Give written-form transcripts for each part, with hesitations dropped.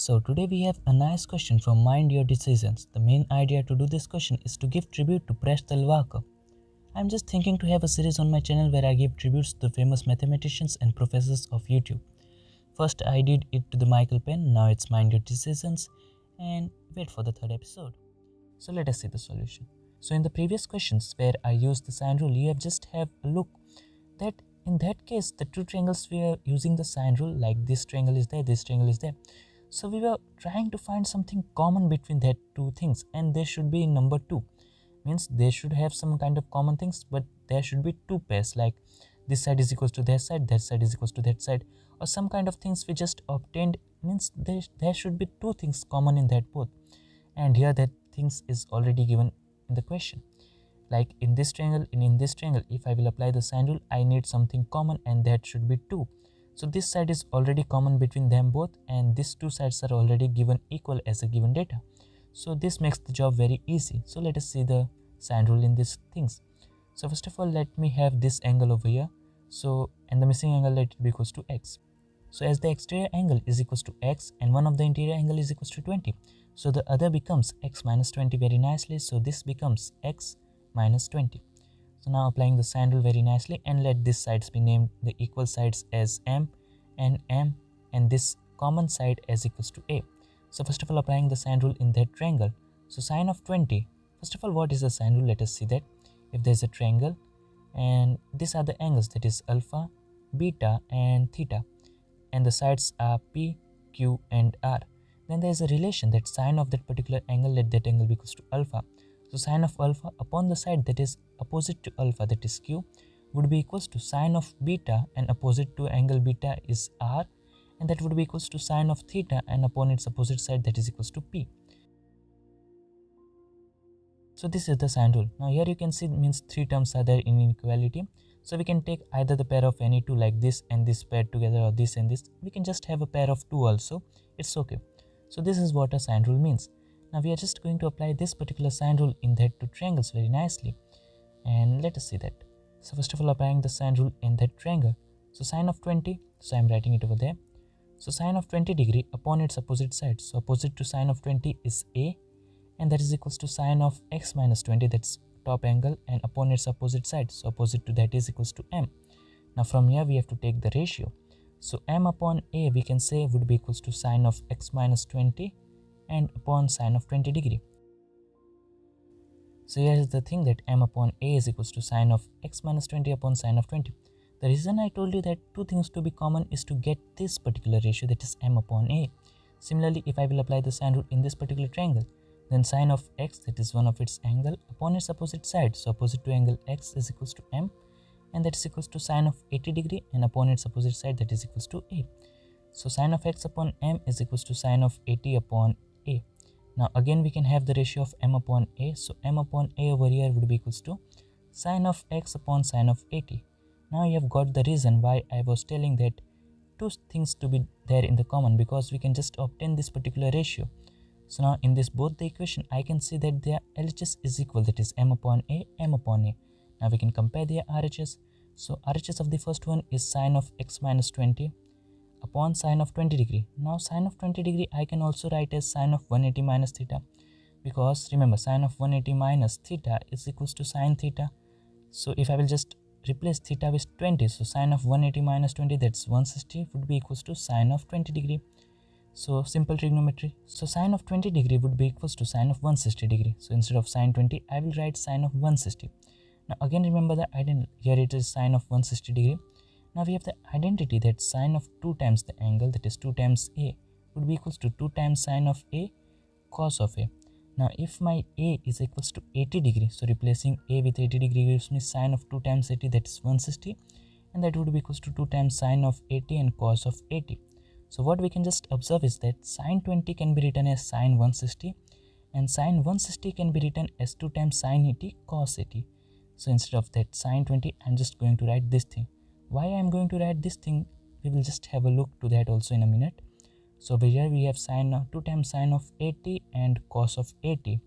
So today we have a nice question from Mind Your Decisions. The main idea to do this question is to give tribute to Presh Talwalkar. I'm just thinking to have a series on my channel where I give tributes to the famous mathematicians and professors of YouTube. First I did it to the Michael Penn, now it's Mind Your Decisions, and wait for the third episode. So let us see the solution. So in the previous questions where I used the sine rule, you have just have a look that in that case the two triangles we are using the sine rule, like this triangle is there, this triangle is there. So we were trying to find something common between that two things, and there should be number 2. Means they should have some kind of common things, but there should be two pairs, like this side is equals to that side is equals to that side, or some kind of things we just obtained. Means there should be two things common in that both, and here that things is already given in the question. Like in this triangle and in this triangle, if I will apply the sine rule, I need something common, and that should be 2. So this side is already common between them both, and these two sides are already given equal as a given data. So this makes the job very easy. So let us see the sine rule in these things. So first of all, let me have this angle over here. So, and the missing angle, let it be equals to x. So as the exterior angle is equals to x and one of the interior angle is equals to 20, so the other becomes x minus 20 very nicely. So this becomes x minus 20. So now applying the sine rule very nicely, and let these sides be named the equal sides as m, and this common side as equals to a. So first of all, applying the sine rule in that triangle. So sine of 20, first of all, what is the sine rule? Let us see that. If there is a triangle and these are the angles, that is alpha, beta and theta, and the sides are p, q and r, then there is a relation that sine of that particular angle, let that angle be equals to alpha. So sine of alpha upon the side that is opposite to alpha, that is q, would be equals to sine of beta, and opposite to angle beta is r, and that would be equals to sine of theta, and upon its opposite side that is equals to p. So this is the sine rule. Now here you can see means three terms are there in inequality. So we can take either the pair of any two, like this and this paired together, or this and this. We can just have a pair of two also. It's okay. So this is what a sine rule means. Now we are just going to apply this particular sine rule in that two triangles very nicely. And let us see that. So first of all, applying the sine rule in that triangle. So sine of 20, so I am writing it over there. So sine of 20 degree upon its opposite side. So opposite to sine of 20 is a, and that is equals to sine of x minus 20, that's top angle, and upon its opposite side, so opposite to that is equals to m. Now from here we have to take the ratio. So m upon a we can say would be equals to sine of x minus 20 and upon sine of 20 degree. So here is the thing, that m upon a is equals to sine of x minus 20 upon sine of 20. The reason I told you that two things to be common is to get this particular ratio, that is m upon a. Similarly, if I will apply the sine rule in this particular triangle, then sine of x, that is one of its angle, upon its opposite side, so opposite to angle x is equals to m, and that is equals to sine of 80 degree, and upon its opposite side that is equals to a. So sine of x upon m is equals to sine of 80 upon a. Now again we can have the ratio of m upon a, so m upon a over here would be equals to sine of x upon sine of 80. Now you have got the reason why I was telling that two things to be there in the common, because we can just obtain this particular ratio. So now in this both the equation, I can see that their LHS is equal, that is m upon a, m upon a. Now we can compare their RHS. So RHS of the first one is sine of x minus 20 upon sine of 20 degree. Now sine of 20 degree I can also write as sine of 180 minus theta, because remember sine of 180 minus theta is equals to sine theta. So if I will just replace theta with 20, so sine of 180 minus 20, that's 160, would be equals to sine of 20 degree. So simple trigonometry. So sine of 20 degree would be equals to sine of 160 degree. So instead of sine 20, I will write sine of 160. Now again remember the identity. Here it is sine of 160 degree. Now we have the identity that sine of 2 times the angle, that is 2 times a, would be equals to 2 times sine of a cos of a. Now if my a is equals to 80 degree, so replacing a with 80 degree gives me sine of 2 times 80, that is 160, and that would be equals to 2 times sine of 80 and cos of 80. So what we can just observe is that sine 20 can be written as sine 160, and sine 160 can be written as 2 times sine 80 cos 80. So instead of that sine 20, I'm just going to write this thing. Why I'm going to write this thing, we will just have a look to that also in a minute. So over here we have sine 2 times sine of 80 and cos of 80,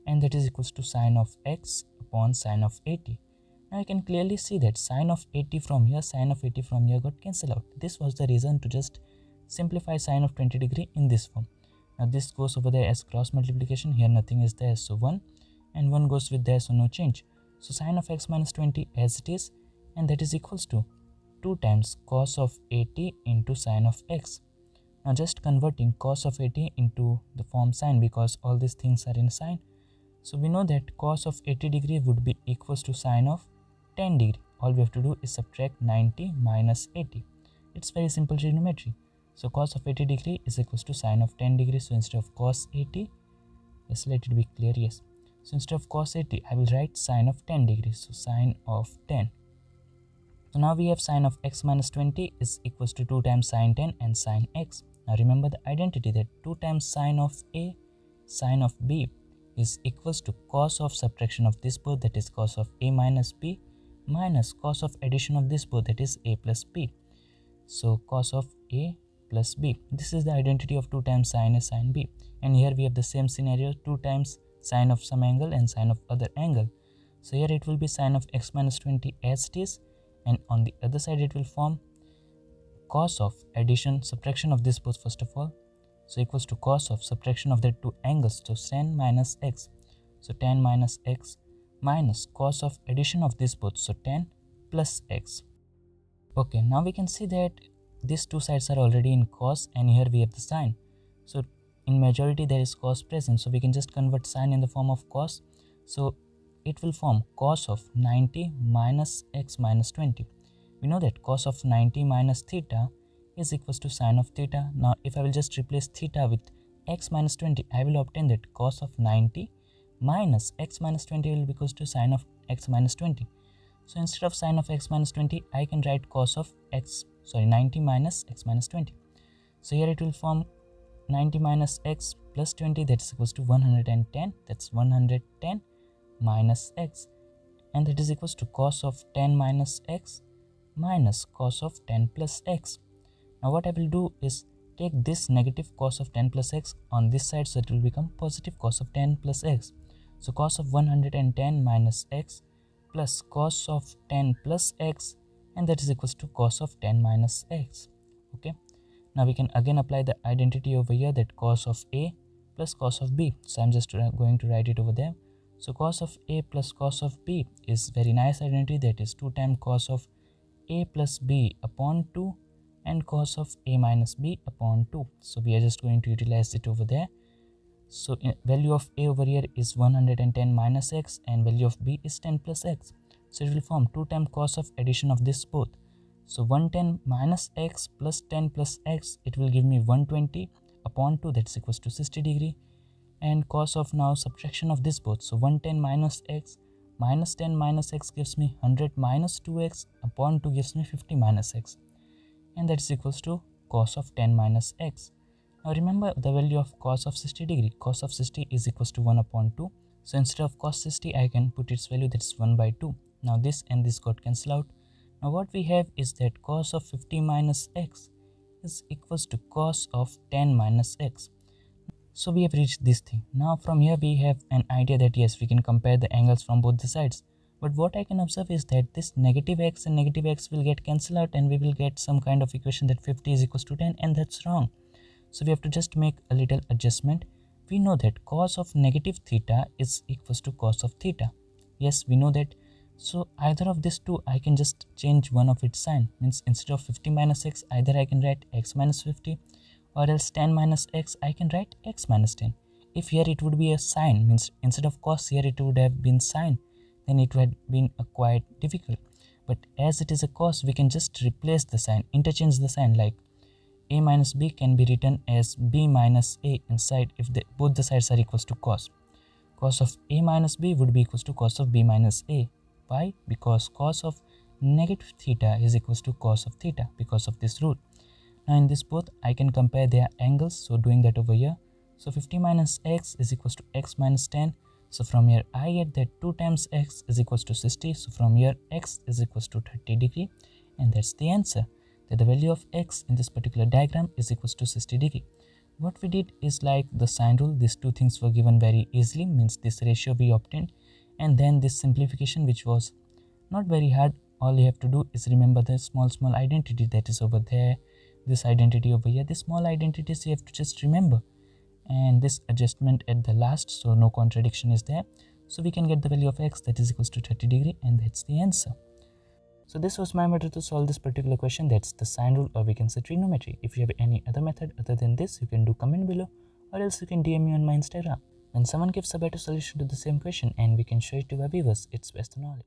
and that is equals to sine of x upon sine of 80. Now you can clearly see that sine of 80 from here, sine of 80 from here got cancelled out. This was the reason to just simplify sine of 20 degree in this form. Now this goes over there as cross multiplication, here nothing is there, so 1, and 1 goes with there, so no change. So sine of x minus 20 as it is, and that is equals to 2 times cos of 80 into sine of x. Now just converting cos of 80 into the form sine, because all these things are in sine. So we know that cos of 80 degree would be equals to sine of 10 degree. All we have to do is subtract 90 minus 80. It's very simple trigonometry. So cos of 80 degree is equals to sine of 10 degree. So instead of cos 80, let's let it be clear, yes. So instead of cos 80, I will write sine of 10 degrees. So sine of 10. So now we have sine of x minus 20 is equals to 2 times sine 10 and sine x. Now remember the identity that 2 times sine of a, sine of b is equals to cos of subtraction of this both, that is cos of a minus b, minus cos of addition of this both, that is a plus b. So cos of a plus b. This is the identity of 2 times sine a sine b. And here we have the same scenario, 2 times sine of some angle and sine of other angle. So here it will be sine of x minus 20 as it is, and on the other side it will form cos of addition subtraction of this both first of all, so equals to cos of subtraction of the two angles, so tan minus x, so tan minus x minus cos of addition of this both, so tan plus x. Okay, now we can see that these two sides are already in cos, and here we have the sine. So in majority there is cos present, so we can just convert sine in the form of cos. So it will form cos of 90 minus x minus 20. We know that cos of 90 minus theta is equals to sine of theta. Now if I will just replace theta with x minus 20, I will obtain that cos of 90 minus x minus 20 will be equals to sine of x minus 20. So instead of sine of x minus 20, I can write cos of 90 minus x minus 20. So here it will form 90 minus x plus 20, that's equals to 110, that's 110 minus x, and that is equals to cos of 10 minus x minus cos of 10 plus x. Now what I will do is take this negative cos of 10 plus x on this side, so it will become positive cos of 10 plus x. So cos of 110 minus x plus cos of 10 plus x, and that is equals to cos of 10 minus x. Okay, now we can again apply the identity over here, that cos of a plus cos of b. So I'm just going to write it over there. So cos of a plus cos of b is very nice identity, that is 2 times cos of a plus b upon 2 and cos of a minus b upon 2. So we are just going to utilize it over there. So value of a over here is 110 minus x and value of b is 10 plus x. So it will form 2 times cos of addition of this both. So 110 minus x plus 10 plus x, it will give me 120 upon 2, that's equals to 60 degree. And cos of now subtraction of this both, so 110 minus x minus 10 minus x gives me 100 minus 2x upon 2 gives me 50 minus x, and that is equals to cos of 10 minus x. Now remember the value of cos of 60 degree, cos of 60 is equals to 1 upon 2. So instead of cos 60, I can put its value, that's 1 by 2. Now this and this got cancelled out. Now what we have is that cos of 50 minus x is equals to cos of 10 minus x. So we have reached this thing. Now from here we have an idea that yes, we can compare the angles from both the sides. But what I can observe is that this negative x and negative x will get cancelled out, and we will get some kind of equation that 50 is equals to 10, and that's wrong. So we have to just make a little adjustment. We know that cos of negative theta is equals to cos of theta. Yes, we know that. So either of these two, I can just change one of its sign. Means instead of 50 minus x, either I can write x minus 50, or else 10 minus x, I can write x minus 10. If here it would be a sign, means instead of cos here it would have been sine, then it would have been quite difficult. But as it is a cos, we can just replace the sign, interchange the sign, like a minus b can be written as b minus a inside if both the sides are equals to cos. Cos of a minus b would be equals to cos of b minus a. Why? Because cos of negative theta is equals to cos of theta because of this rule. Now in this both, I can compare their angles, so doing that over here. So 50 minus x is equals to x minus 10. So from here I get that 2 times x is equals to 60. So from here x is equals to 30 degree, and that's the answer, that the value of x in this particular diagram is equals to 60 degree. What we did is like the sine rule, these two things were given very easily, means this ratio we obtained, and then this simplification, which was not very hard. All you have to do is remember the small identity that is over there. this identity over here, this small identities you have to just remember, and this adjustment at the last, so no contradiction is there. So we can get the value of x, that is equals to 30 degree, and that's the answer. So this was my method to solve this particular question, that's the sine rule, or we can say trigonometry. If you have any other method other than this, you can do comment below, or else you can DM me on my Instagram. When someone gives a better solution to the same question and we can show it to our viewers, it's best knowledge.